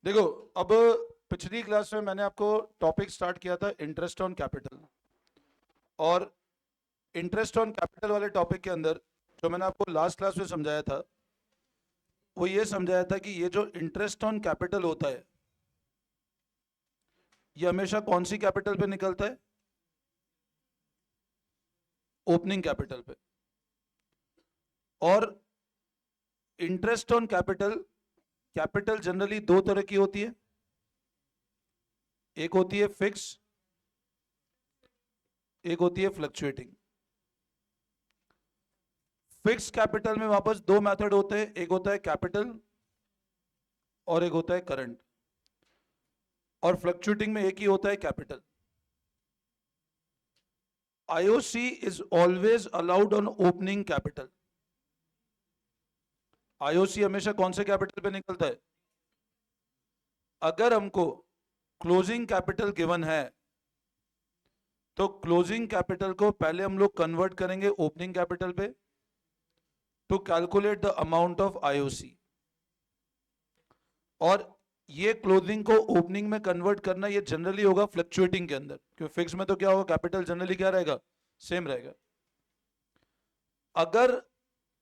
देखो, अब पिछली क्लास में मैंने आपको टॉपिक स्टार्ट किया था इंटरेस्ट ऑन कैपिटल। और इंटरेस्ट ऑन कैपिटल वाले टॉपिक के अंदर जो मैंने आपको लास्ट क्लास में समझाया था वो ये समझाया था कि ये जो इंटरेस्ट ऑन कैपिटल होता है ये हमेशा कौन सी कैपिटल पे निकलता है? ओपनिंग कैपिटल पे। और interest on capital, capital generally दो तरह की होती है। एक होती है फिक्स, एक होती है फ्लक्चुएटिंग। फिक्स कैपिटल में वापस दो मेथड होते हैं, एक होता है कैपिटल और एक होता है करंट। और फ्लक्चुएटिंग में एक ही होता है capital. IOC is always allowed on opening capital. IOC हमेशा कौन से कैपिटल पे निकलता है? अगर हमको क्लोजिंग कैपिटल गिवन है तो क्लोजिंग कैपिटल को पहले हम लोग कन्वर्ट करेंगे ओपनिंग कैपिटल पे to calculate the amount of IOC. और ये क्लोजिंग को ओपनिंग में कन्वर्ट करना ये जनरली होगा फ्लक्चुएटिंग के अंदर, क्योंकि फिक्स में तो क्या होगा, कैपिटल जनरली क्या रहेगा, सेम रहेगा। अगर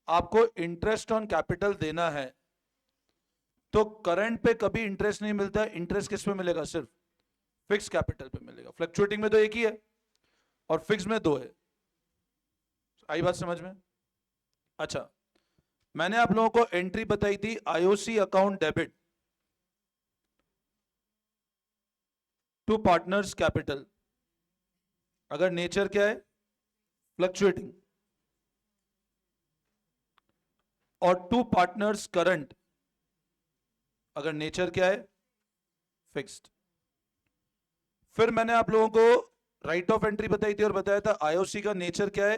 आपको इंटरेस्ट ऑन कैपिटल देना है तो करंट पे कभी इंटरेस्ट नहीं मिलता है। इंटरेस्ट किस पे मिलेगा? सिर्फ फिक्स कैपिटल पे मिलेगा। फ्लक्चुएटिंग में तो एक ही है और फिक्स में दो है। आई बात समझ में? अच्छा, मैंने आप लोगों को एंट्री बताई थी IOC account debit to partners capital. अगर नेचर क्या है? फ्लक्चुएटिंग। और टू पार्टनर्स करंट अगर नेचर क्या है? फिक्स्ड। फिर मैंने आप लोगों को राइट ऑफ एंट्री बताई थी और बताया था आईओसी का नेचर क्या है?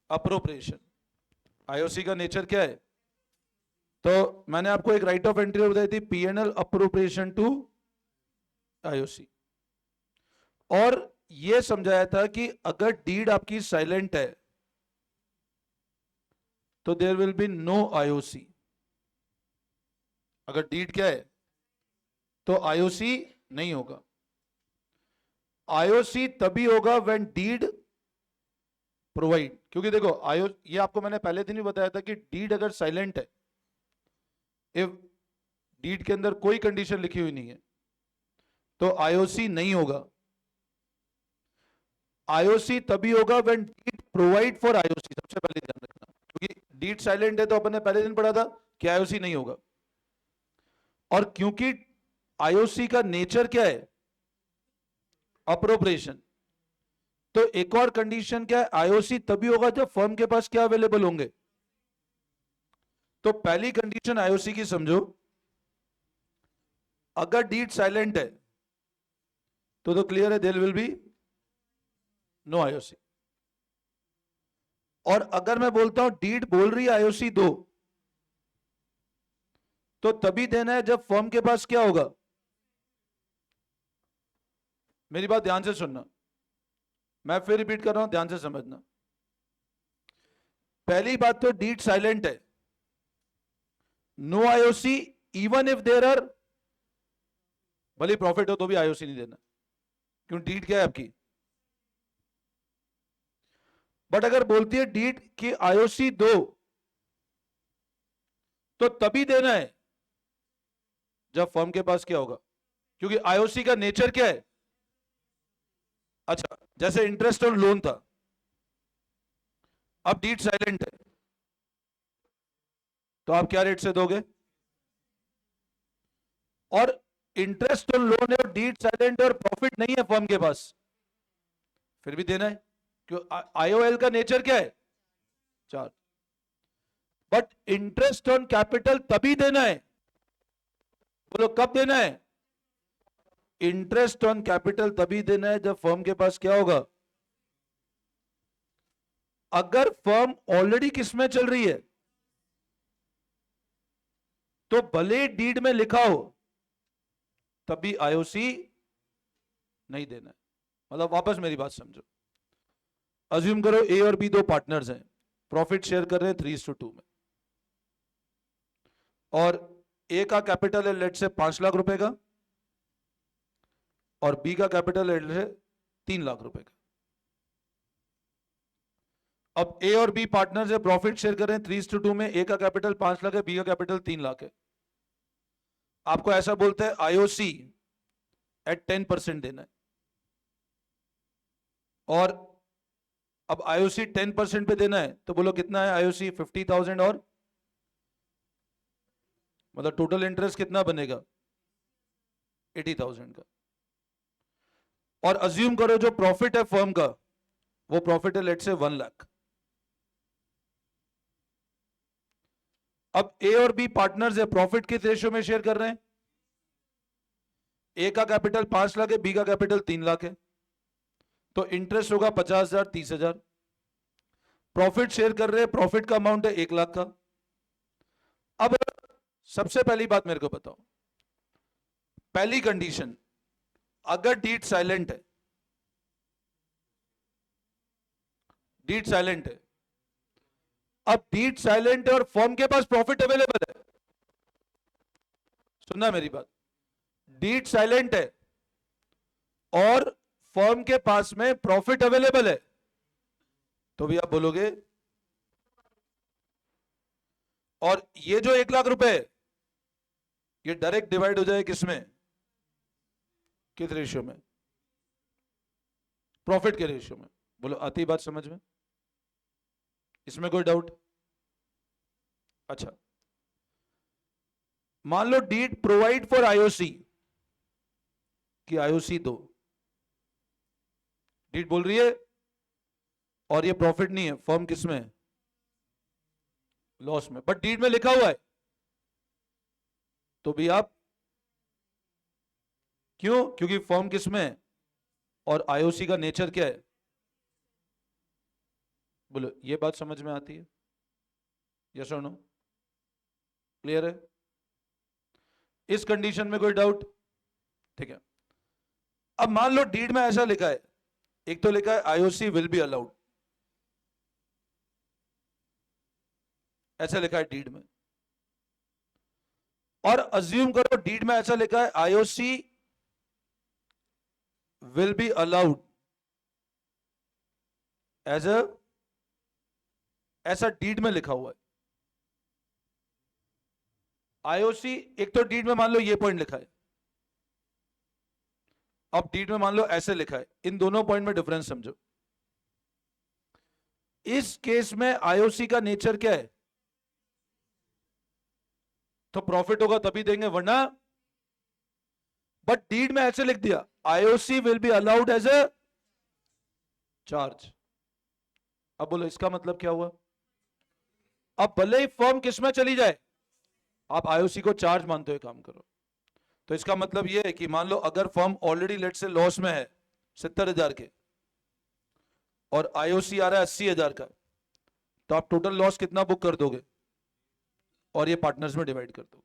अप्रोप्रिएशन। आईओसी का नेचर क्या है? तो मैंने आपको एक राइट ऑफ एंट्री बताई थी पीएनएल अप्रोप्रिएशन टू आईओसी। और यह समझाया था कि अगर डीड आपकी साइलेंट है तो there will be no IOC. अगर डीड क्या है तो आईओसी नहीं होगा। आईओसी तभी होगा व्हेन डीड प्रोवाइड। क्योंकि देखो आईओ ये आपको मैंने पहले दिन ही बताया था कि डीड अगर साइलेंट है, इफ डीड के अंदर कोई कंडीशन लिखी हुई नहीं है तो आईओसी नहीं होगा। आईओसी तभी होगा when deed provide for IOC. सबसे पहले ध्यान रखना, क्योंकि डीड साइलेंट है तो अपन ने पहले दिन पढ़ा था कि आईओसी नहीं होगा। और क्योंकि आईओसी का नेचर क्या है? अप्रोप्रिएशन। तो एक और कंडीशन क्या है? आईओसी तभी होगा जब फर्म के पास क्या अवेलेबल होंगे। तो पहली कंडीशन आईओसी की समझो, अगर डीड साइलेंट है तो क्लियर है there will be no IOC. और अगर मैं बोलता हूं डीड बोल रही है आईओसी दो, तो तभी देना है जब फर्म के पास क्या होगा। मेरी बात ध्यान से सुनना, मैं फिर रिपीट कर रहा हूं, ध्यान से समझना। पहली बात तो डीड साइलेंट है, no IOC even if there are, भले प्रॉफिट हो तो भी आईओसी नहीं देना, क्यों? डीड क्या है आपकी। बट अगर बोलती है डीड की आईओसी दो, तो तभी देना है जब फर्म के पास क्या होगा, क्योंकि आईओसी का नेचर क्या है। अच्छा, जैसे इंटरेस्ट और लोन था, अब डीड साइलेंट है तो आप क्या रेट से दोगे? और इंटरेस्ट और लोन है और डीड साइलेंट है और प्रॉफिट नहीं है फर्म के पास, फिर भी देना है, क्यों? आईओएल का नेचर क्या है? चार। बट इंटरेस्ट ऑन कैपिटल तभी देना है, बोलो कब देना है? इंटरेस्ट ऑन कैपिटल तभी देना है जब फर्म के पास क्या होगा। अगर फर्म ऑलरेडी किसमें चल रही है तो भले डीड में लिखा हो तभी आईओसी नहीं देना है। मतलब वापस मेरी बात समझो, अज्यूम करो ए और बी दो पार्टनर्स हैं, प्रॉफिट शेयर कर रहे हैं 3:2 में, और ए का कैपिटल है लेट से 5 लाख रुपए का और बी का कैपिटल है लेट से 3 लाख रुपए का। अब ए और बी पार्टनर्स है, प्रॉफिट शेयर कर रहे हैं 3:2 में। ए का कैपिटल 5 लाख है, बी का कैपिटल 3 लाख है। आपको ऐसा बोलते हैं आईओसी एट 10% देना है। और अब आईओसी 10% पे देना है तो बोलो कितना है आईओसी? 50,000 और मतलब टोटल इंटरेस्ट कितना बनेगा? 80,000 का। और अज्यूम करो जो प्रॉफिट है फर्म का वो प्रॉफिट है लेट से 1 लाख। अब ए और बी पार्टनर्स है, प्रॉफिट किस रेशियो में शेयर कर रहे हैं? ए का कैपिटल 5 लाख है, बी का कैपिटल 3 लाख है, तो इंटरेस्ट होगा 50,000 30,000। प्रॉफिट शेयर कर रहे हैं, प्रॉफिट का अमाउंट है 1 लाख का। अब सबसे पहली बात मेरे को बताओ, पहली कंडीशन, अगर डीड साइलेंट है, डीड साइलेंट है, अब डीड साइलेंट है और फर्म के पास प्रॉफिट अवेलेबल है। सुनना मेरी बात, डीड साइलेंट है और फर्म के पास में प्रॉफिट अवेलेबल है, तो भी आप बोलोगे। और ये जो 1 लाख रुपए ये डायरेक्ट डिवाइड हो जाए किसमें? किस रेशियो में? प्रॉफिट के रेशियो में। बोलो आती बात समझ में? इसमें कोई डाउट? अच्छा, मान लो डीड प्रोवाइड फॉर आईओसी कि आईओसी दो, डीड बोल रही है और ये प्रॉफिट नहीं है, फर्म किसमें है? लॉस में, बट डीड में लिखा हुआ है, तो भी आप क्यों? क्योंकि फर्म किसमें है और आईओसी का नेचर क्या है? बोलो ये बात समझ में आती है? यस और नो? क्लियर है? इस कंडीशन में कोई डाउट? ठीक है। अब मान लो डीड में ऐसा लिखा है, एक तो लिखा है आईओसी विल बी अलाउड, ऐसा लिखा है डीड में, और अज्यूम करो डीड में ऐसा लिखा है IOC will be allowed as a, ऐसा डीड में लिखा हुआ है। आईओसी, एक तो डीड में मान लो ये पॉइंट लिखा है, अब डीड में मान लो ऐसे लिखा है, इन दोनों पॉइंट में डिफरेंस समझो। इस केस में आईओसी का नेचर क्या है? तो प्रॉफिट होगा तभी देंगे, वरना। बट डीड में ऐसे लिख दिया IOC will be allowed as a charge. अब बोलो इसका मतलब क्या हुआ? अब भले ही फर्म किसमें चली जाए, आप आईओसी को चार्ज मानते हुए काम करो। तो इसका मतलब यह है कि मान लो अगर फर्म ऑलरेडी लेट से लॉस में है 70,000 के और आईओसी आ रहा है 80,000 का, तो आप टोटल लॉस कितना बुक कर दोगे और ये पार्टनर्स में डिवाइड कर दोगे।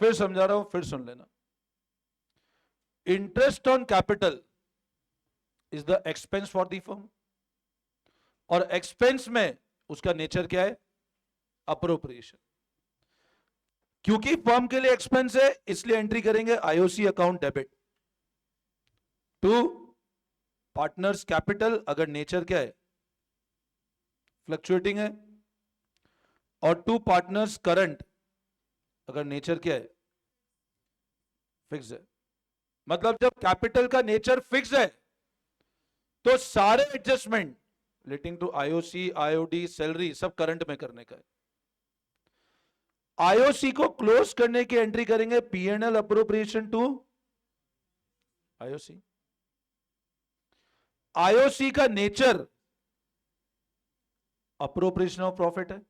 फिर समझा रहा हूं, फिर सुन लेना। Interest on capital is the expense for the firm, और एक्सपेंस में उसका नेचर क्या है? अप्रोप्रिएशन। क्योंकि फर्म के लिए एक्सपेंस है इसलिए एंट्री करेंगे IOC account debit to partners capital, अगर नेचर क्या है? फ्लक्चुएटिंग है, और टू पार्टनर्स करंट, अगर नेचर क्या है? फिक्स है। मतलब जब कैपिटल का नेचर फिक्स है तो सारे adjustment relating to IOC, IOD, salary सब करंट में करने का है। आईओसी को क्लोज करने की एंट्री करेंगे PNL appropriation to IOC. IOC का नेचर अप्रोप्रिएशन ऑफ प्रॉफिट है,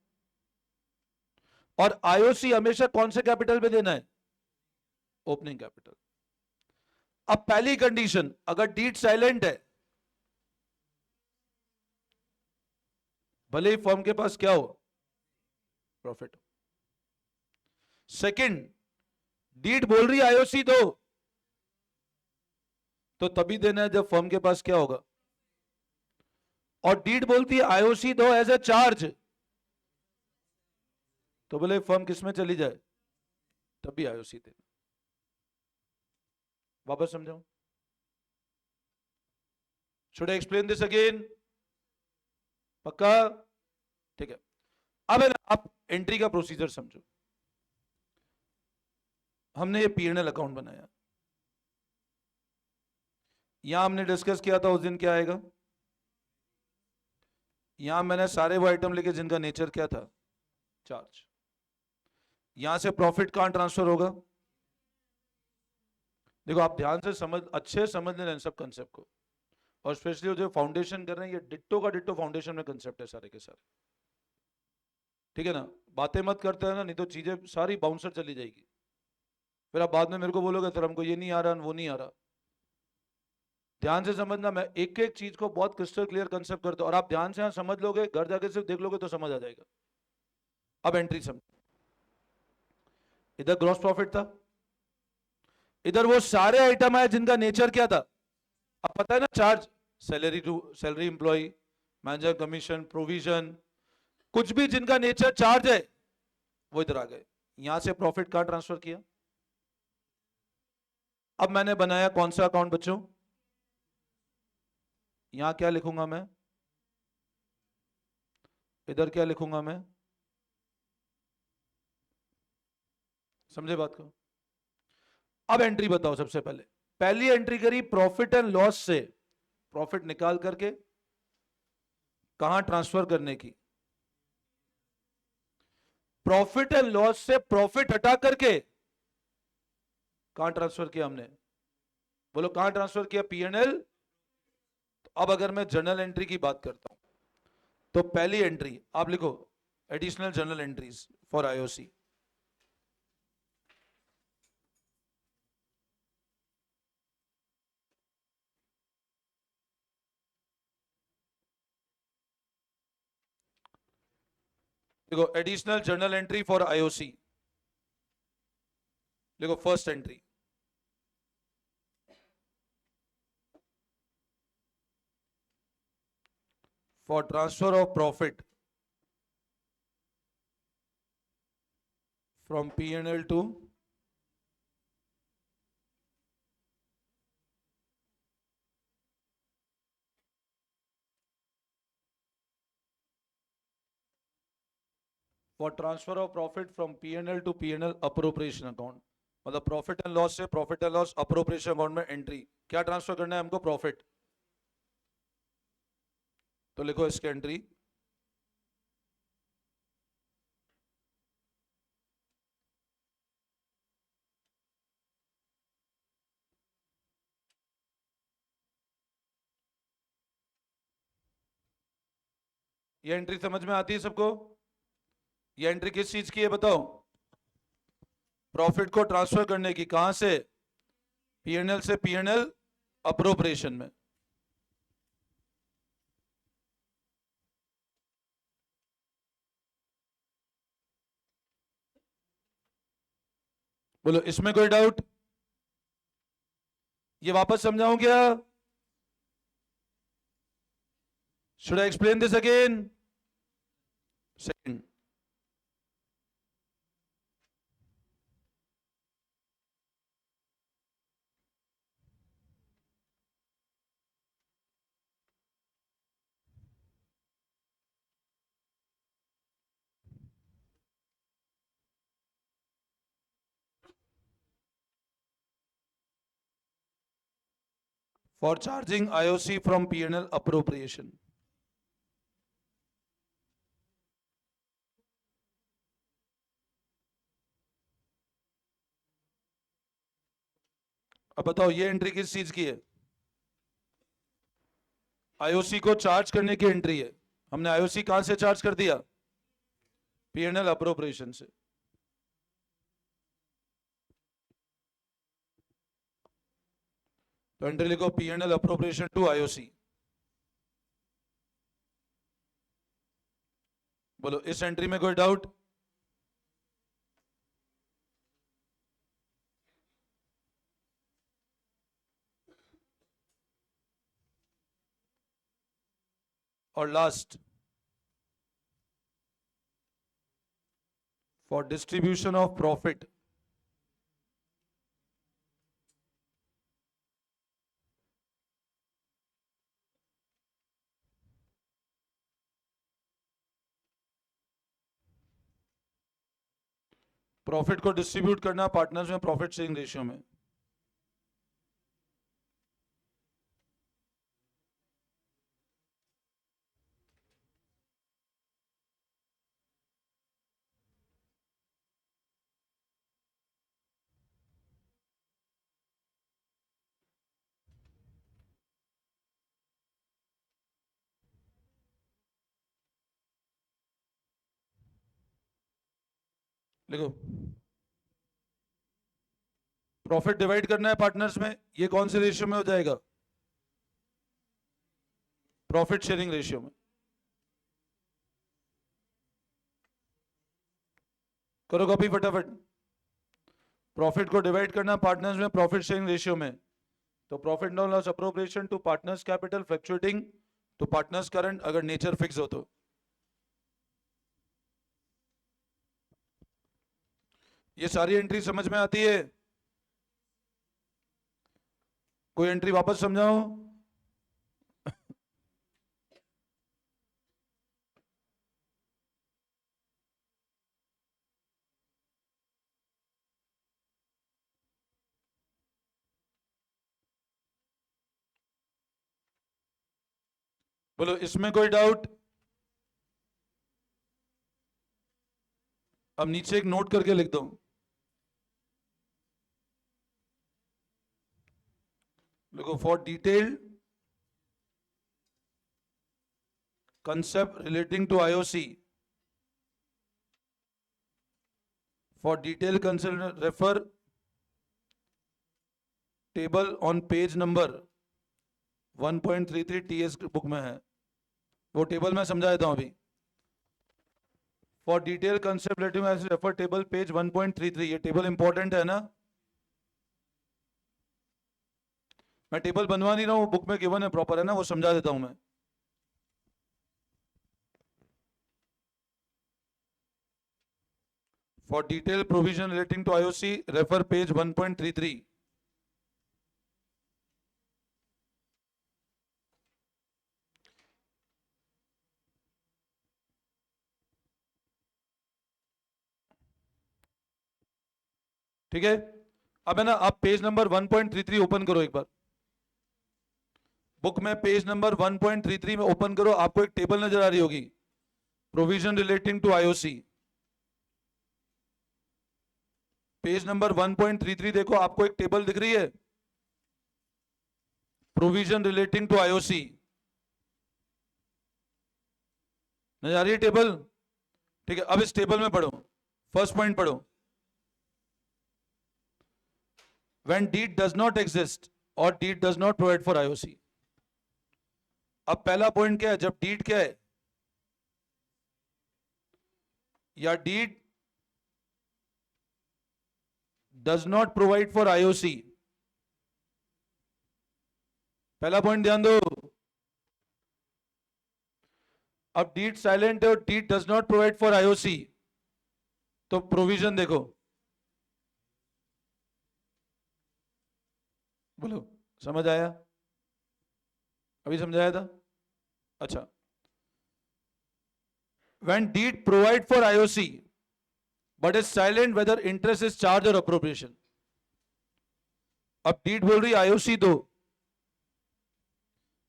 और आईओसी हमेशा कौन से कैपिटल पे देना है? Opening capital. अब पहली कंडीशन, अगर डीड साइलेंट है, भले ही फर्म के पास क्या हो? प्रॉफिट। सेकंड, डीड बोल रही आईओसी दो, तो तभी देना है जब फर्म के पास क्या होगा? और डीड बोलती है आईओसी दो एज ए चार्ज, तो बोले फर्म किस में चली जाए, तब भी आईओसी देना। वापस समझाऊं? Should I explain this again? पक्का? ठीक है। अब है ना, आप एंट्री का प्रोसीजर समझो। हमने ये पीएनएल अकाउंट बनाया, यहां हमने डिस्कस किया था उस दिन क्या आएगा। यहां मैंने सारे वो आइटम लिखे जिनका नेचर क्या था, चार्ज। यहां से प्रॉफिट कहां ट्रांसफर होगा? देखो आप ध्यान से समझ, अच्छे समझ लेना इन सब कंसेप्ट को, और स्पेशली जो फाउंडेशन कर रहे हैं, ये डिट्टो का डिट्टो फाउंडेशन में कंसेप्ट है सारे के सारे। ठीक है ना? बातें मत करते हैं ना, नहीं तो चीजें सारी बाउंसर चली जाएगी, फिर आप बाद में मेरे को बोलोगे सर हमको ये नहीं आ रहा, वो नहीं आ रहा। ध्यान से समझना, मैं एक एक चीज को बहुत क्रिस्टल क्लियर कंसेप्ट करता हूं, और आप ध्यान से यहां समझ लोगे, घर जाके सिर्फ देख लोगे तो समझ आ जाएगा। अब एंट्री समझ, इधर ग्रॉस प्रॉफिट था, इधर वो सारे आइटम आए जिनका नेचर क्या था। अब पता है ना, charge, salary to salary employ, manager commission, provision, कुछ भी जिनका नेचर चार्ज है वो इधर आ गए। यहां से प्रॉफिट कहां ट्रांसफर किया? अब मैंने बनाया कौन सा अकाउंट बच्चों? यहां क्या लिखूंगा मैं, इधर क्या लिखूंगा मैं? समझे बात को? अब एंट्री बताओ। सबसे पहले पहली एंट्री करी प्रॉफिट एंड लॉस से, प्रॉफिट निकाल करके कहां ट्रांसफर करने की? प्रॉफिट एंड लॉस से प्रॉफिट हटा करके कहां ट्रांसफर किया हमने? बोलो कहां ट्रांसफर किया? पीएनएल। अब अगर मैं जर्नल एंट्री की बात करता हूं, तो पहली एंट्री आप लिखो, additional journal entries for IOC. देखो additional journal entry for IOC, देखो first entry, for transfer of profit from PNL to for transfer of profit from PNL to PNL appropriation account. मतलब प्रॉफिट एंड लॉस से profit and loss appropriation account में entry, क्या transfer करना है हमको? Profit. तो लिखो इसकी एंट्री, ये एंट्री समझ में आती है सबको? ये एंट्री किस चीज की है बताओ? प्रॉफिट को ट्रांसफर करने की, कहां से? पीएनएल से पीएनएल अप्रोप्रिएशन में। बोलो इसमें कोई डाउट? ये वापस समझाऊं क्या? Should I explain this again? Second, for charging IOC from PNL appropriation. अब बताओ ये एंट्री किस चीज की है? आईओसी को चार्ज करने की एंट्री है। हमने आईओसी कहां से चार्ज कर दिया? पीएनएल अप्रोप्रिएशन से। तो एंट्री लिखो, पीएनएल अप्रोप्रिएशन टू आईओसी। बोलो इस एंट्री में कोई डाउट? और last, for distribution of profit profit को डिस्ट्रीब्यूट करना पार्टनर्स में प्रॉफिट शेयरिंग रेशियो में। लिखो, प्रॉफिट डिवाइड करना है पार्टनर्स में, ये कौन से रेशियो में हो जाएगा? प्रॉफिट शेयरिंग रेशियो में। करो कॉपी फटाफट। प्रॉफिट को डिवाइड करना पार्टनर्स में प्रॉफिट शेयरिंग रेशियो में, तो profit no loss appropriation to partners capital fluctuating to partners current, अगर नेचर फिक्स हो तो। ये सारी एंट्री समझ में आती है? कोई एंट्री वापस समझाओ। बोलो, इसमें कोई डाउट? अब नीचे एक नोट करके लिख दो। देखो, for detailed concept relating to IOC, for detailed concept refer table on page number 1.33 TS book में है, वो टेबल मैं समझा देता हूं अभी। For detail concept relating refer table page 1.33, ये टेबल इंपॉर्टेंट है ना? मैं टेबल बनवा नहीं रहा हूं, बुक में गिवन है, प्रॉपर है ना, वो समझा देता हूं मैं। For detailed provision relating to IOC, refer page 1.33. ठीक है, अब है ना, आप पेज नंबर 1.33 ओपन करो एक बार। बुक में पेज नंबर 1.33 में ओपन करो, आपको एक टेबल नजर आ रही होगी, provision relating to IOC. Page number 1.33 देखो, आपको एक टेबल दिख रही है, प्रोविजन रिलेटिंग टू आईओसी। नजर आ रही है टेबल? ठीक है, अब इस टेबल में पढ़ो, फर्स्ट पॉइंट पढ़ो। When deed does not exist or deed does not provide for IOC। अब पहला पॉइंट क्या है? जब डीड क्या है या deed does not provide for IOC, पहला पॉइंट ध्यान दो। अब डीड साइलेंट है और deed does not provide for IOC, तो प्रोविजन देखो। बोलो, समझ आया? अभी समझाया था? अच्छा, when deed provide for IOC but is silent whether interest is charged or appropriation। अब डीड बोल रही आईओसी दो,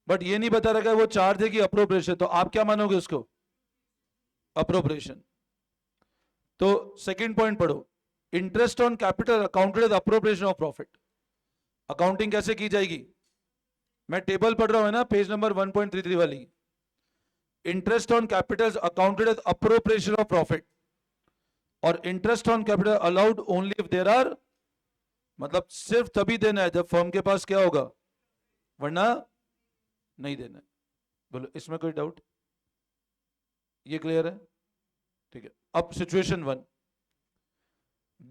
बट ये नहीं बता रखा है वो चार्ज है कि अप्रोप्रिएशन, तो आप क्या मानोगे उसको? अप्रोप्रिएशन। तो सेकंड पॉइंट पढ़ो, interest on capital accounted as appropriation of profit. Accounting कैसे की जाएगी? मैं टेबल पढ़ रहा हूं ना, पेज नंबर 1.33 वाली। Interest on capital accounted as appropriation of profit, और interest on capital allowed only if there are, मतलब सिर्फ तभी देना है जब फर्म के पास क्या होगा, वरना नहीं देना है। बोलो, इसमें कोई डाउट? ये क्लियर है? ठीक है, अब सिचुएशन 1,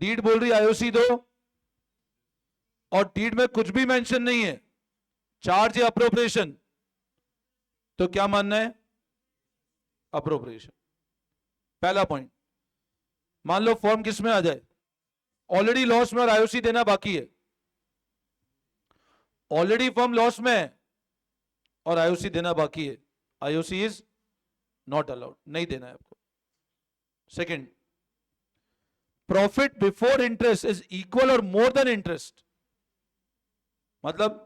डीड बोल रही आईओसी दो और डीड में कुछ भी मेंशन नहीं है, चार्ज या अप्रोप्रिएशन, तो क्या मानना है? अप्रोप्रिएशन। पहला पॉइंट। मान लो फॉर्म किस में आ जाए, ऑलरेडी लॉस में और आईओसी देना बाकी है, ऑलरेडी फर्म लॉस में है और आईओसी देना बाकी है, आईओसी इज नॉट अलाउड, नहीं देना है आपको। Second, profit before interest is equal और मोर देन इंटरेस्ट, मतलब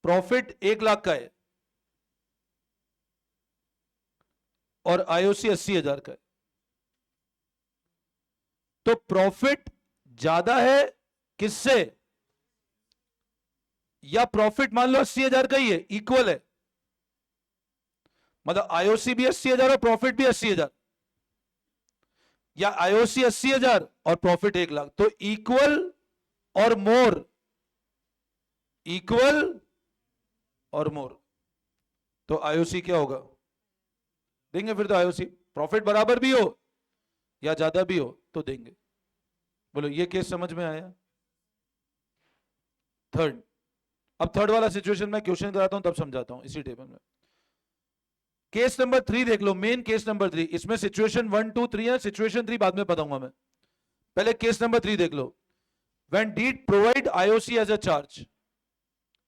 प्रॉफिट 1 लाख का है और आईओसी 80,000 का है, तो प्रॉफिट ज्यादा है किससे, या प्रॉफिट मान लो 80,000 का ही है, इक्वल है, मतलब आईओसी भी 80,000 और प्रॉफिट भी 80,000, या आईओसी 80,000 और प्रॉफिट 1 लाख, तो इक्वल और मोर, इक्वल और मोर, तो आईओसी क्या होगा, देंगे फिर तो आईओसी, प्रॉफिट बराबर भी हो या ज्यादा भी हो तो देंगे। बोलो ये केस समझ में आया। थर्ड, अब थर्ड वाला सिचुएशन में क्वेश्चन कराता हूं तब समझाता हूं इसी टेबल में। केस नंबर 3 देख लो, मेन केस नंबर 3, इसमें सिचुएशन 1 2 3 है, सिचुएशन 3 बाद में बताऊंगा मैं, पहले केस नंबर 3 देख लो। When deed provide IOC as a charge,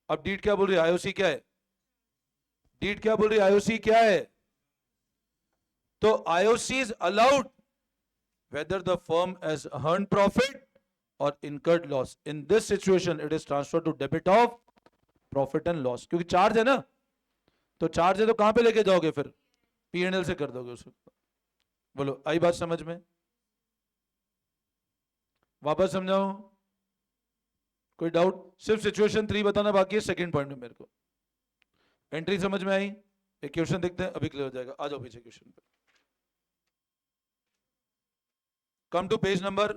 अब डीड क्या बोल रही है, आईओसी क्या है, डीड क्या बोल रही है, आईओसी क्या है, तो IOC is allowed whether the firm has earned profit or incurred loss. In this situation it is transferred to debit of profit and loss, क्योंकि चार्ज है ना, तो चार्ज है तो कहां पे लेके जाओगे फिर, पीएनएल से कर दोगे उसको। बोलो आई बात समझ में, वापस समझाओ, कोई डाउट, सिर्फ सिचुएशन 3 बताना बाकी है सेकंड पॉइंट में मेरे को। एंट्री समझ में आई, एक क्वेश्चन देखते हैं अभी क्लियर हो जाएगा, आ जाओ पीछे क्वेश्चन पे। Come to page number,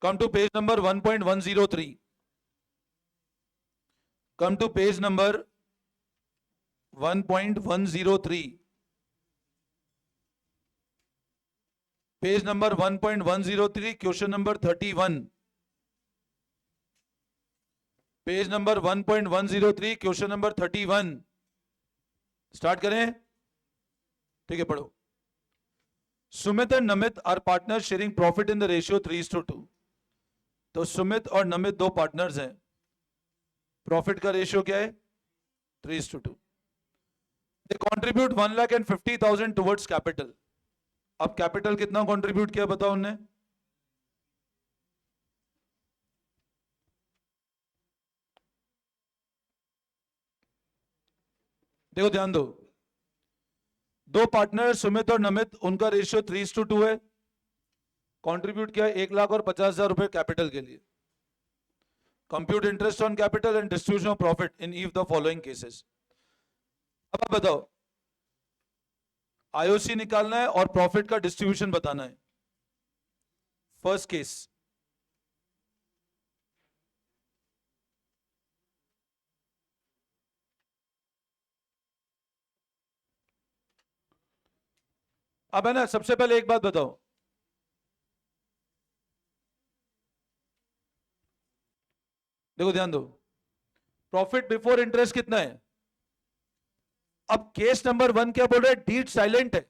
come to page number 1.103, come to page number 1.103, page number 1.103, question number 31, page number 1.103, question number 31, start करें, ठीक है पढ़ो। Sumit and Namit are partner sharing profit in the ratio 3:2, तो सुमित और नमित दो पार्टनर्स हैं, profit का ratio क्या है 3:2, दे कॉन्ट्रीब्यूट 1,50,000 टुवर्ड्स कैपिटल, अब कैपिटल कितना कंट्रीब्यूट किया बताओ उनने, देखो ध्यान दो, दो पार्टनर सुमित और नमित, उनका रेशियो 3:2 है, कंट्रीब्यूट किया 1,50,000 और 50,000 रुपए कैपिटल के लिए। Compute interest on capital and distribution of profit in each the following cases. अब आप बताओ, आईओसी निकालना है और प्रॉफिट का डिस्ट्रीब्यूशन बताना है। फर्स्ट केस, अब है ना, सबसे पहले एक बात बताओ, देखो ध्यान दो, प्रॉफिट बिफोर इंटरेस्ट कितना है, अब केस नंबर 1 क्या बोल रहा है, डीड साइलेंट है,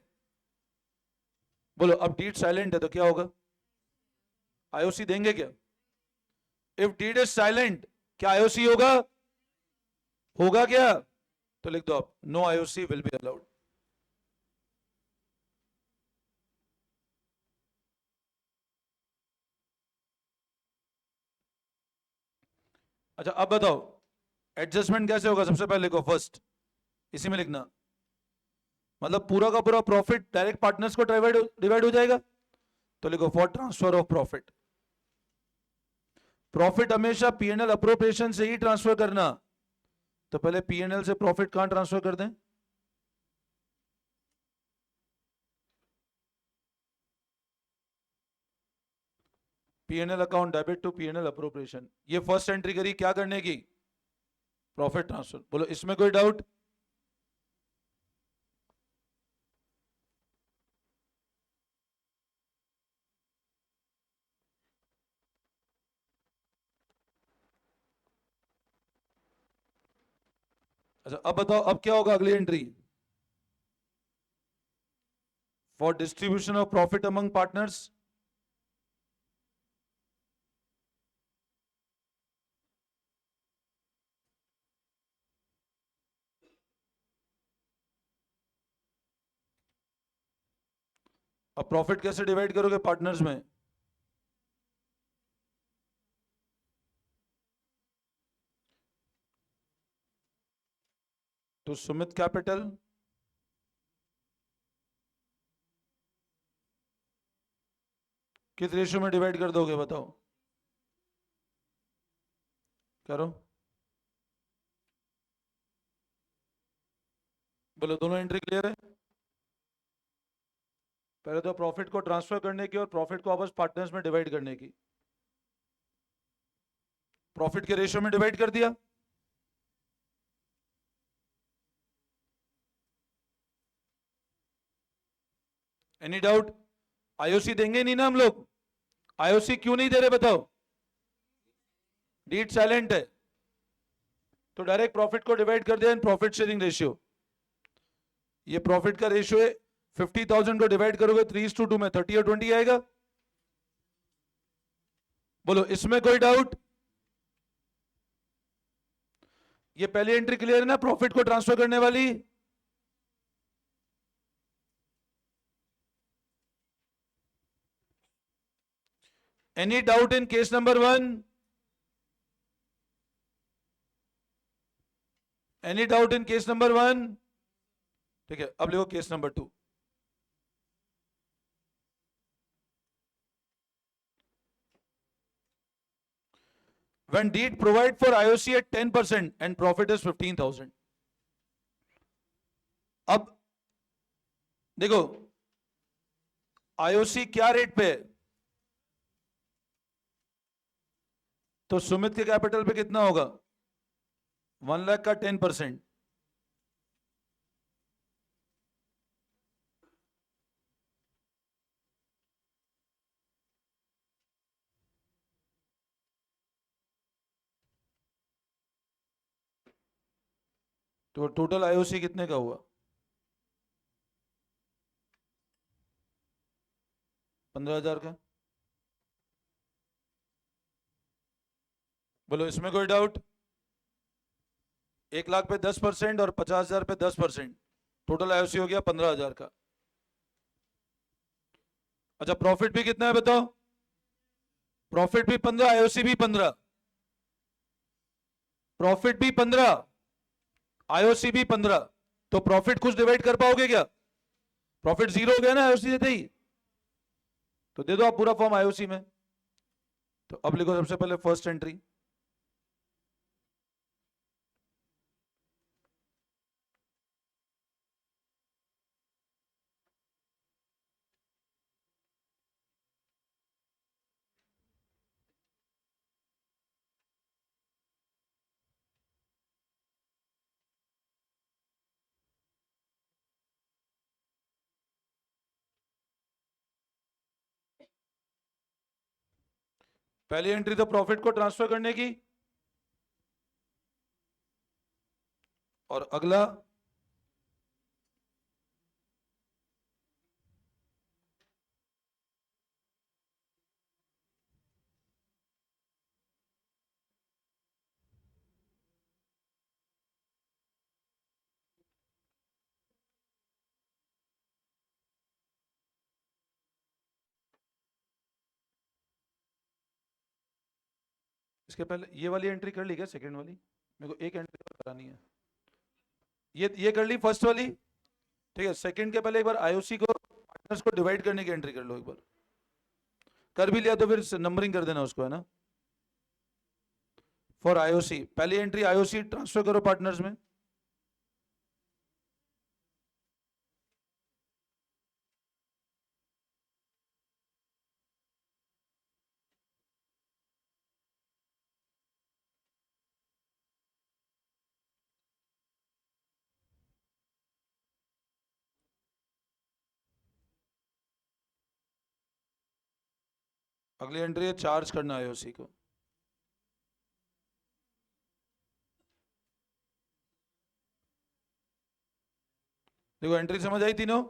बोलो अब डीड साइलेंट है तो क्या होगा, आईओसी देंगे क्या, इफ डीड इज साइलेंट क्या आईओसी होगा, होगा क्या, तो लिख दो आप, no IOC will be allowed. अच्छा अब बताओ एडजस्टमेंट कैसे होगा, सबसे पहले लिखो फर्स्ट, इसी में लिखना, मतलब पूरा का पूरा प्रॉफिट डायरेक्ट पार्टनर्स को डिवाइड हो जाएगा, तो लिखो for transfer of profit, profit हमेशा पीएनएल अप्रोप्रिएशन से ही ट्रांसफर करना, तो पहले पीएनएल से प्रॉफिट कहां ट्रांसफर कर दें, PNL account debit to PNL appropriation, ये फर्स्ट एंट्री करी क्या करने की, प्रॉफिट ट्रांसफर। बोलो इसमें कोई डाउट, अच्छा अब बताओ, अब क्या होगा अगली entry? For distribution of profit among partners. अब प्रॉफिट कैसे डिवाइड करोगे पार्टनर्स में? तो सुमित कैपिटल किस रेशियो में डिवाइड कर दोगे बताओ? करो, बोलो। दोनों एंट्री क्लियर है? पहले तो प्रॉफिट को ट्रांसफर करने की और प्रॉफिट को वापस पार्टनर्स में डिवाइड करने की। प्रॉफिट के रेशियो में डिवाइड कर दिया। Any doubt? आईओसी देंगे नहीं ना हम लोग? आईओसी क्यों नहीं दे रहे बताओ? डीड साइलेंट है। तो डायरेक्ट प्रॉफिट को डिवाइड कर दिया इन प्रॉफिट शेयरिंग रेशियो। ये प्रॉफिट का रेशियो है, 50,000 को डिवाइड करोगे 3:2 में, 30 और 20 आएगा। बोलो, इसमें कोई डाउट? ये पहली एंट्री क्लियर है ना प्रॉफिट को ट्रांसफर करने वाली? Any doubt in case number 1? Any doubt in case number 1? ठीक है, अब लिखो case number 2। When deed provide for IOC at 10% and profit is 15,000। अब देखो, आईओसी क्या रेट पे है? तो सुमित के कैपिटल पे कितना होगा? 1 लाख का 10%। तो टोटल आईओसी कितने का हुआ? 15,000 का। बोलो, इसमें कोई डाउट? 1 लाख पे 10% और 50,000 पे 10%, टोटल आईओसी हो गया 15,000 का। अच्छा, प्रॉफिट भी कितना है बताओ? प्रॉफिट भी 15, आईओसी भी 15। प्रॉफिट भी 15, आईओसी भी 15। तो प्रॉफिट कुछ डिवाइड कर पाओगे क्या? प्रॉफिट जीरो हो गया ना आईओसी देते ही। तो दे दो आप पूरा फॉर्म आईओसी में। तो अब लिखो सबसे पहले फर्स्ट एंट्री। पहली एंट्री तो प्रॉफिट को ट्रांसफर करने की, और अगला इसके पहले ये वाली एंट्री कर ली क्या? सेकंड वाली मेरे को एक एंट्री करानी है। ये कर ली फर्स्ट वाली। ठीक है, सेकंड के पहले एक बार आईओसी को पार्टनर्स को डिवाइड करने की एंट्री कर लो एक बार। कर भी लिया तो फिर नंबरिंग कर देना उसको, है ना। फॉर आईओसी पहली एंट्री आईओसी ट्रांसफर करो पार्टनर्स में। अगली एंट्री है चार्ज करना आईओसी को। देखो एंट्री समझ आई तीनों?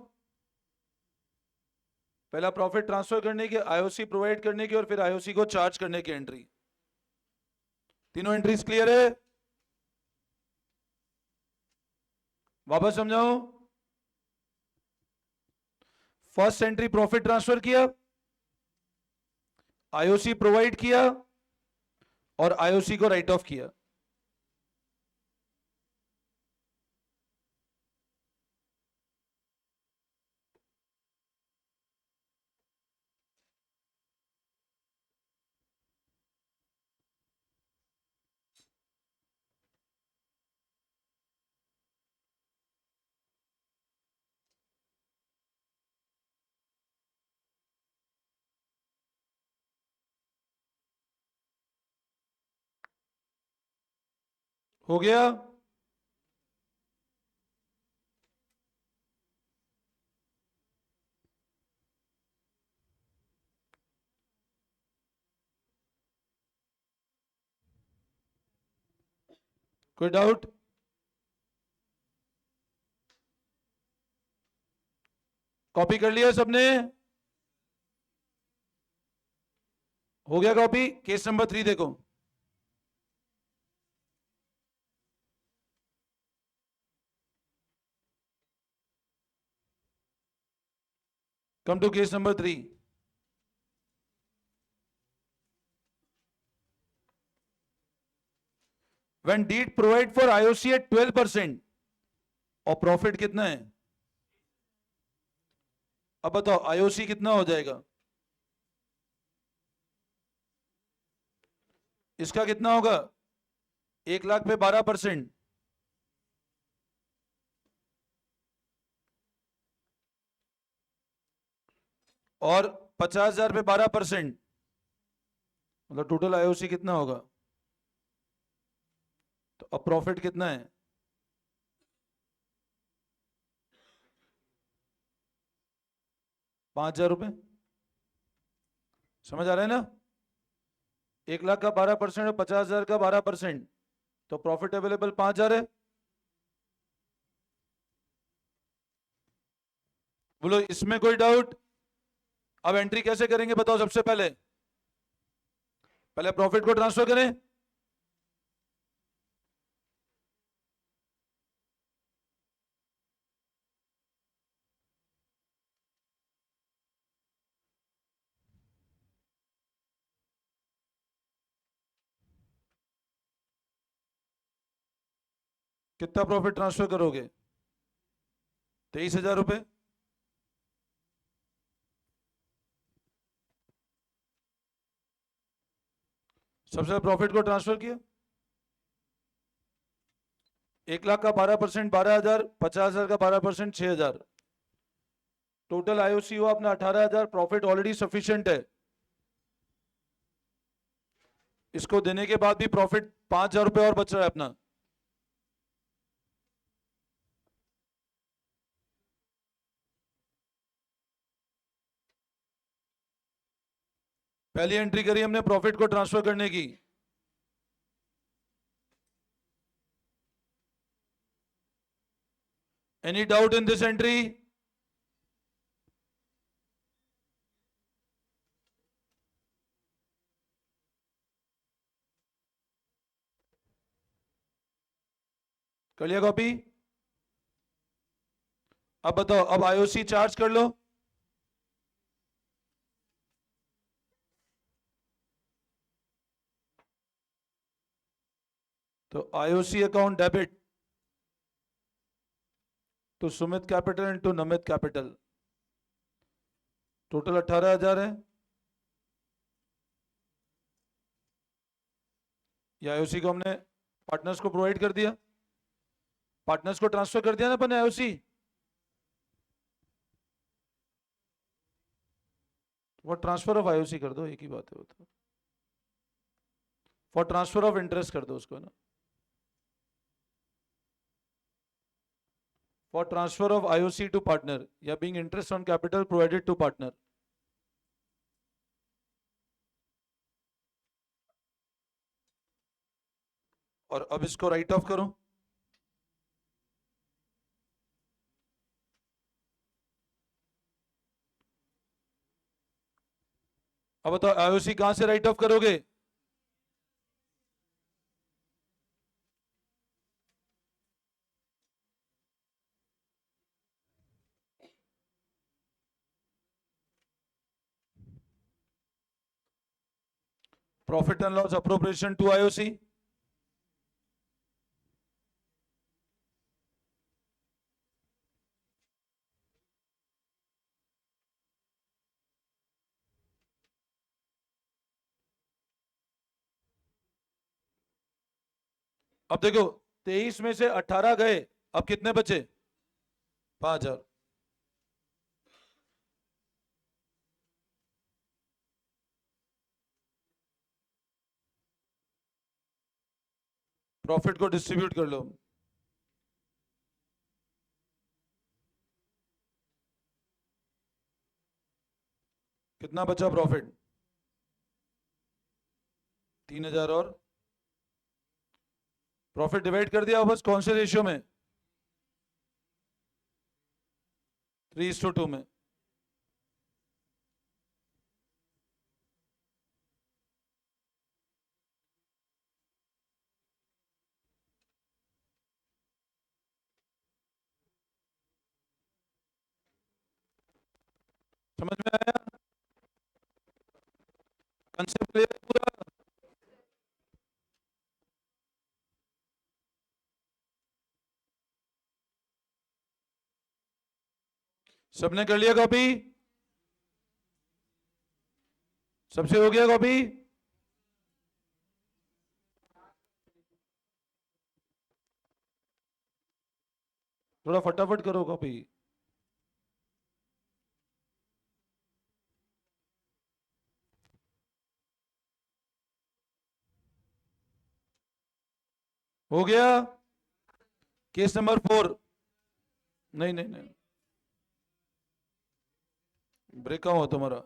पहला प्रॉफिट ट्रांसफर करने की, आईओसी प्रोवाइड करने की, और फिर आईओसी को चार्ज करने की एंट्री। तीनों एंट्रीज क्लियर है? वापस समझाऊं? फर्स्ट एंट्री प्रॉफिट ट्रांसफर किया, आईओसी प्रोवाइड किया, और आईओसी को राइट ऑफ किया। हो गया? कोई डाउट? कॉपी कर लिया सबने? हो गया कॉपी? केस नंबर 3 देखो। Come to case number 3। When deed provide for IOC at 12% और प्रॉफिट कितना है? अब बताओ आईओसी कितना हो जाएगा? इसका कितना होगा? 1 लाख पे 12%, और 50,000 पे 12%, मतलब टोटल आईओसी कितना होगा? तो अब प्रॉफिट कितना है? 5,000 रुपए। समझ आ रहा है ना? 1 लाख का 12% और 50,000 का 12%, तो प्रॉफिट अवेलेबल 5,000 है। बोलो इसमें कोई डाउट? अब एंट्री कैसे करेंगे बताओ? सबसे पहले पहले प्रॉफिट को ट्रांसफर करें। कितना प्रॉफिट ट्रांसफर करोगे? 23,000 रुपए। सबसे पहले प्रॉफिट को ट्रांसफर किया। 1 लाख का 12%, 12,000, 50,000 का 12%, 6,000। टोटल आईओसी हुआ अपना 18,000। प्रॉफिट ऑलरेडी सफिशिएंट है। इसको देने के बाद भी प्रॉफिट 5,000 रुपए और बच रहा है अपना। पहली एंट्री करी हमने प्रॉफिट को ट्रांसफर करने की। Any doubt in this entry? कर लिया कॉपी? अब बताओ, अब आईओसी चार्ज कर लो। तो IOC account debit to Sumit capital and to Namit capital. Total 18,000 है। ये आईओसी को हमने पार्टनर्स को प्रोवाइड कर दिया। पार्टनर्स को ट्रांसफर कर दिया ना अपन आईओसी। वो ट्रांसफर ऑफ आईओसी कर दो, एक ही बात है वो तो। फॉर ट्रांसफर ऑफ इंटरेस्ट कर दो उसको ना। For transfer of IOC to partner या being interest on capital provided to partner. और अब इसको राइट ऑफ करो। अब बताओ आईओसी कहां से राइट ऑफ करोगे? Profit and loss appropriation to IOC. अब देखो 23 में से 18 गए, अब कितने बचे? 5000। प्रॉफिट को डिस्ट्रीब्यूट कर लो। कितना बचा प्रॉफिट? 3000। और प्रॉफिट डिवाइड कर दिया बस, कौन से रेशियो में? 3:2 में। समझ में आया? कंसेप्ट क्लियर पूरा? सबने कर लिया कॉपी? सबसे हो गया कॉपी? थोड़ा फटाफट करो कॉपी। हो गया? Case number 4। नहीं नहीं नहीं, ब्रेक कहाँ हो तुम्हारा?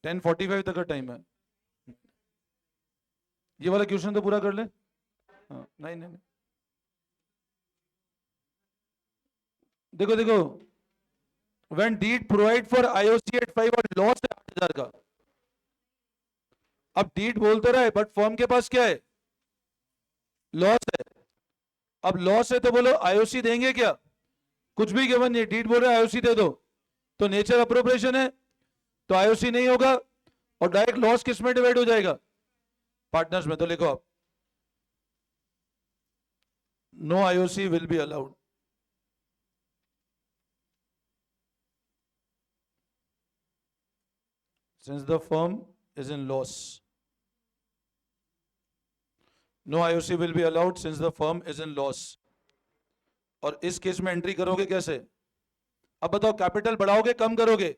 10:45 तक का टाइम है। ये वाला क्वेश्चन तो पूरा कर ले। हाँ, नहीं नहीं नहीं। देखो देखो, when deed provide for IOC at 5 और लॉस है 8000 का। अब डीड बोल तो रहा है बट फर्म के पास क्या है? लॉस है। अब लॉस है तो बोलो आईओसी देंगे क्या? कुछ भी गिवन नहीं, डीड बोल रहा है आईओसी दे दो, तो नेचर अप्रोप्रिएशन है, तो आईओसी नहीं होगा। और डायरेक्ट लॉस किस में डिवाइड हो जाएगा? पार्टनर्स में। तो लिखो आप, no IOC will be allowed. Since the firm is in loss, no IOC will be allowed since the firm is in loss। और इस केस में एंट्री करोगे कैसे? अब बताओ, कैपिटल बढ़ाओगे कम करोगे?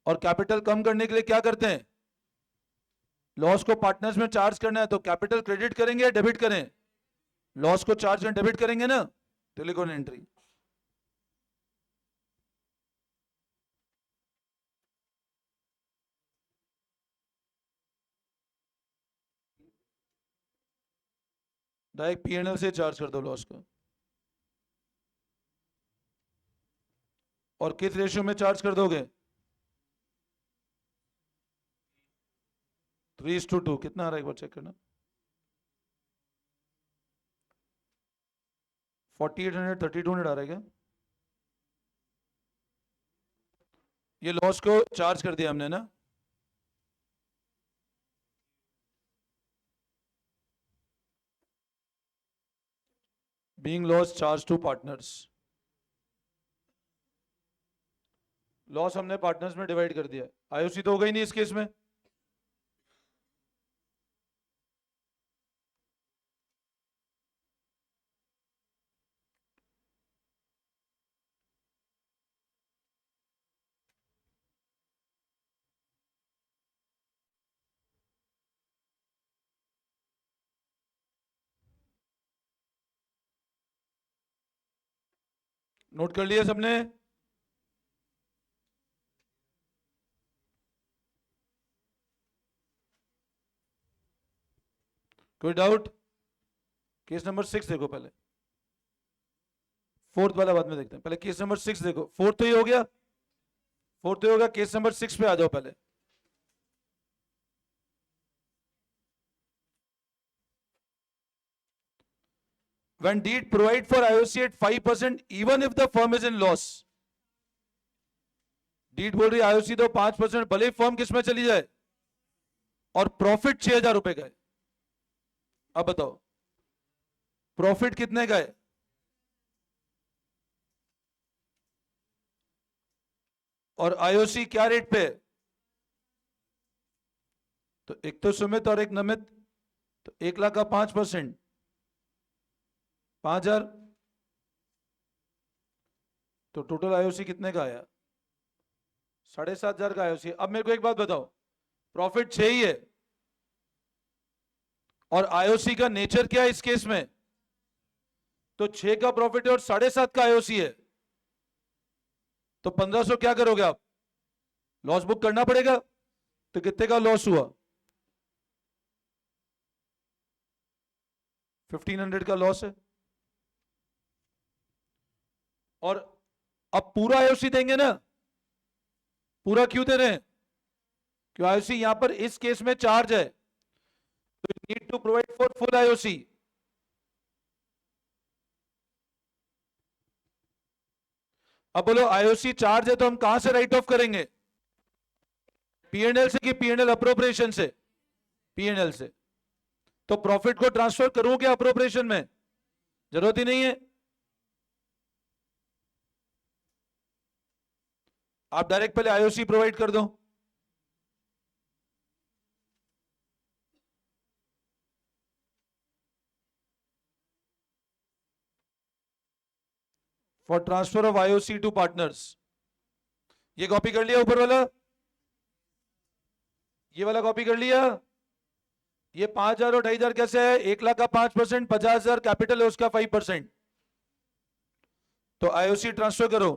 और कैपिटल कम करने के लिए क्या करते हैं? लॉस को पार्टनर्स में चार्ज करना है, तो कैपिटल क्रेडिट करेंगे या डेबिट करें? लॉस को चार्ज एंड डेबिट करेंगे ना, तो लिखो एंट्री। डायरेक्ट पीएनएल से चार्ज कर दो लॉस को। और किस रेशियो में चार्ज कर दोगे? 3:2। कितना आ रहा है एक बार चेक करना। 4800 3200 आ रहा है क्या? ये लॉस को चार्ज कर दिया हमने ना। Being loss charge to partners. Loss हमने पार्टनर्स में डिवाइड कर दिया। आईओसी तो हो गई नहीं इस केस में। नोट कर लिया सबने? कोई डाउट? केस नंबर 6 देखो पहले, फोर्थ वाला बाद में देखते हैं, पहले केस नंबर 6 देखो। फोर्थ तो ये हो गया। फोर्थ होगा, केस नंबर 6 पे आ जाओ पहले। When deed provide for IOC at 5% even if the firm is in loss. Deed बोल रही है आईओसी दो 5%, भले ही फर्म किस में चली जाए, और प्रॉफिट 6,000 रुपए का है। अब बताओ प्रॉफिट कितने का है? और आईओसी क्या रेट पे है? तो एक तो सुमित और एक नमित, तो 1 लाख का 5%, 5,000। तो टोटल आईओसी कितने का आया? 7,500 का आईओसी। अब मेरे को एक बात बताओ, प्रॉफिट 6 ही है और आईओसी का नेचर क्या है इस केस में? तो 6 का प्रॉफिट है और 7.5 का आईओसी है, तो 1,500 क्या करोगे आप? लॉस बुक करना पड़ेगा। तो कितने का लॉस हुआ? 1,500 का लॉस है। और अब पूरा आईओसी देंगे ना? पूरा क्यों दे रहे हैं? क्यों? आईओसी यहां पर इस केस में चार्ज है, तो need to provide for full IOC. अब बोलो आईओसी चार्ज है तो हम कहां से राइट ऑफ करेंगे? पीएनएल से कि पीएनएल अप्रोप्रिएशन से? पीएनएल से। तो प्रॉफिट को ट्रांसफर करूं क्या अप्रोप्रिएशन में? जरूरत ही नहीं है। आप डायरेक्ट पहले आईओसी प्रोवाइड कर दो। For transfer of IOC to partners. ये कॉपी कर लिया ऊपर वाला? ये वाला कॉपी कर लिया? ये 5,000 और 2,500 कैसे है? 1 लाख का 5%, 50,000 कैपिटल है उसका 5%। तो आईओसी ट्रांसफर करो।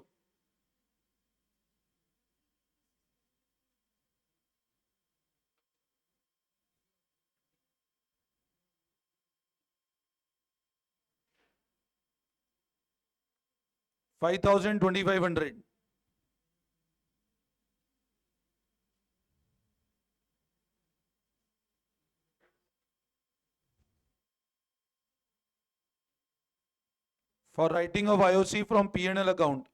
$5,000, 2,500। For writing of IOC from PNL account.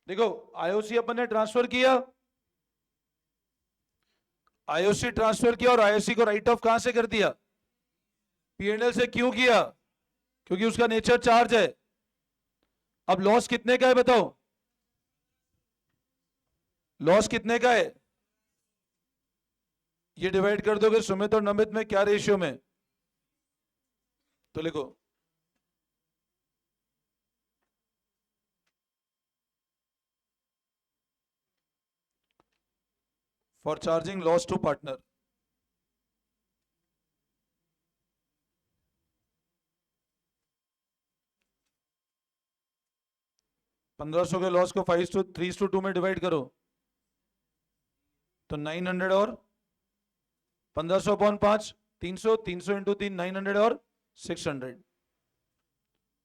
देखो आईओसी अपन ने ट्रांसफर किया, आईओसी ट्रांसफर किया और आईओसी को राइट ऑफ कहां से कर दिया? पीएनएल से। क्यों किया? क्योंकि उसका नेचर चार्ज है। अब लॉस कितने का है बताओ? लॉस कितने का है? ये डिवाइड कर दोगे सुमित और नमित में क्या रेशियो में? तो लिखो for charging loss to partner. 1,500 के लॉस को 3:2 में डिवाइड करो, तो 900 और 1,500 अपॉन 5, 300, 300 इंटू 3, 900 और 600।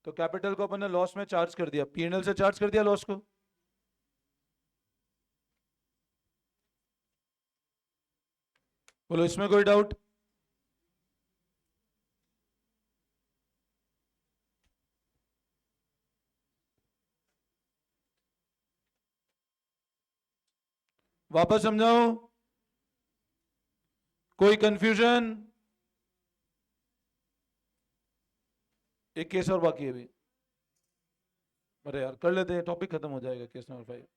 तो कैपिटल को अपन ने लॉस में चार्ज कर दिया, पीएनएल से चार्ज कर दिया लॉस को। बोलो इसमें कोई डाउट? वापस समझाओ, कोई कंफ्यूजन? एक केस और बाकी है अभी। अरे यार कर लेते हैं, टॉपिक खत्म हो जाएगा केस नंबर 5।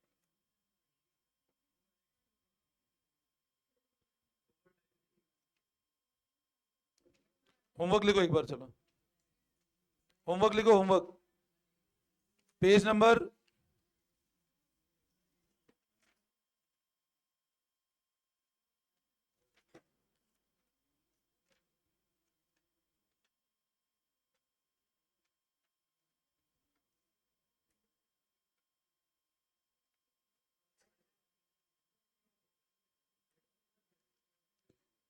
होमवर्क लिखो एक बार, चलो होमवर्क लिखो, homework page number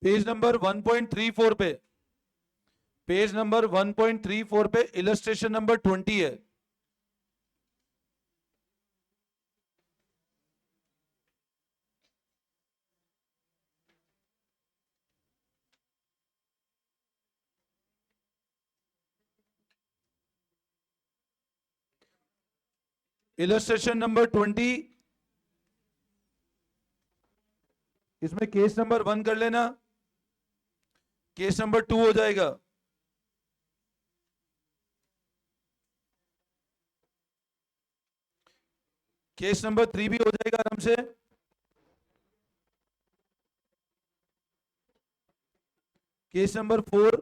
page number 1.34 पे, पेज नंबर 1.34 पे इलस्ट्रेशन नंबर 20 है। इलस्ट्रेशन नंबर 20, इसमें केस नंबर 1 कर लेना, केस नंबर 2 हो जाएगा। केस नंबर 3 भी हो जाएगा आराम से। केस नंबर 4,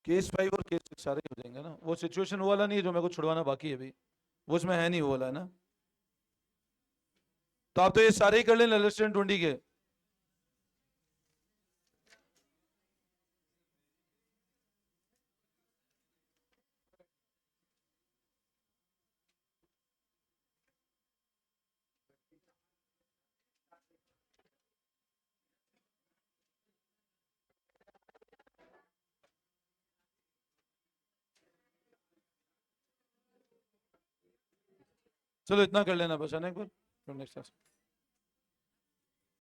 केस 5 और केस 6 सारे हो जाएंगे ना। वो सिचुएशन वो वाला नहीं है जो मेरे को छुड़वाना बाकी है अभी, वो उसमें है नहीं वो वाला, है ना। तो आप तो ये सारे ही कर लें इलस्ट्रेशन 20 के। चलो इतना कर लेना बस, है ना, एक बार, फिर नेक्स्ट।